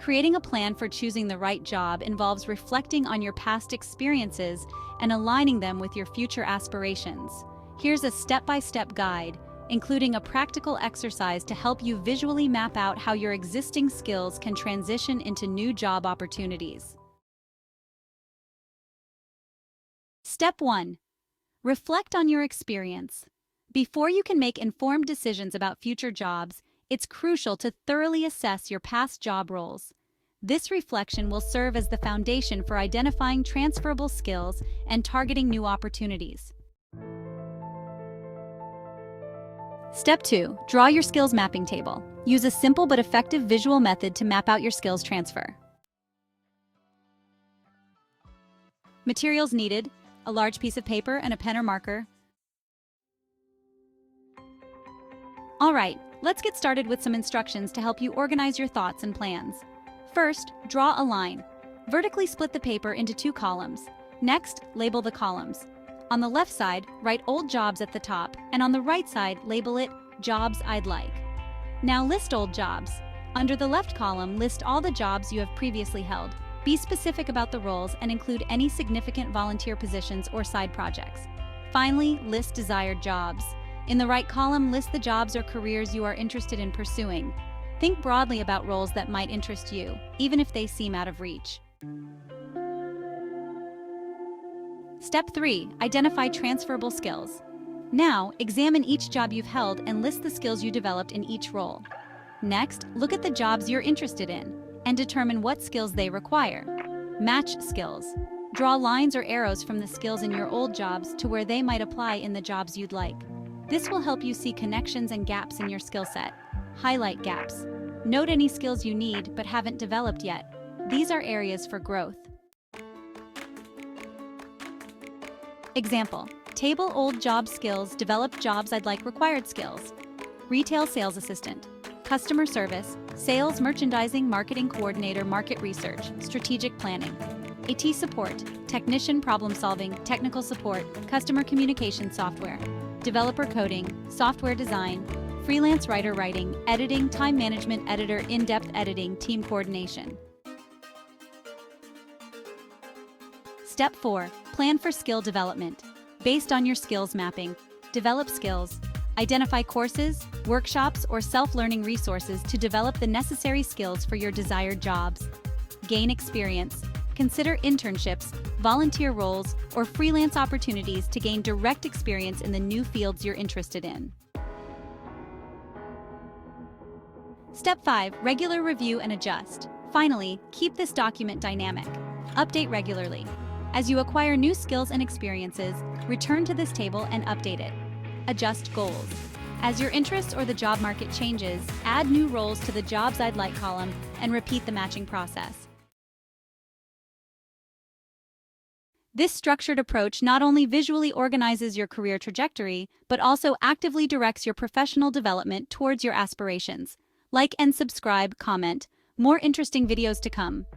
Creating a plan for choosing the right job involves reflecting on your past experiences and aligning them with your future aspirations. Here's a step-by-step guide, including a practical exercise to help you visually map out how your existing skills can transition into new job opportunities. Step 1. Reflect on your experience. Before you can make informed decisions about future jobs, it's crucial to thoroughly assess your past job roles. This reflection will serve as the foundation for identifying transferable skills and targeting new opportunities. Step 2. Draw your skills mapping table. Use a simple but effective visual method to map out your skills transfer. Materials needed: a large piece of paper and a pen or marker. All right, let's get started with some instructions to help you organize your thoughts and plans. First, draw a line. Vertically split the paper into 2 columns. Next, label the columns. On the left side, write old jobs at the top, and on the right side, label it Jobs I'd Like. Now list old jobs. Under the left column, list all the jobs you have previously held. Be specific about the roles and include any significant volunteer positions or side projects. Finally, list desired jobs. In the right column, list the jobs or careers you are interested in pursuing. Think broadly about roles that might interest you, even if they seem out of reach. Step 3. Identify transferable skills. Now, examine each job you've held and list the skills you developed in each role. Next, look at the jobs you're interested in and determine what skills they require. Match skills. Draw lines or arrows from the skills in your old jobs to where they might apply in the jobs you'd like. This will help you see connections and gaps in your skill set. Highlight gaps. Note any skills you need but haven't developed yet. These are areas for growth. Example: table old job skills, develop jobs I'd like required skills. Retail sales assistant, customer service, sales, merchandising, marketing coordinator, market research, strategic planning. IT support, technician, problem solving, technical support, customer communication software, developer coding, software design, freelance writer writing, editing, time management editor, in-depth editing, team coordination. Step 4. Plan for skill development. Based on your skills mapping, develop skills. Identify courses, workshops, or self-learning resources to develop the necessary skills for your desired jobs. Gain experience. Consider internships, volunteer roles, or freelance opportunities to gain direct experience in the new fields you're interested in. Step 5. Regular review and adjust. Finally, keep this document dynamic. Update regularly. As you acquire new skills and experiences, return to this table and update it. Adjust goals. As your interests or the job market changes, add new roles to the Jobs I'd Like column and repeat the matching process. This structured approach not only visually organizes your career trajectory, but also actively directs your professional development towards your aspirations. Like and subscribe, comment. More interesting videos to come.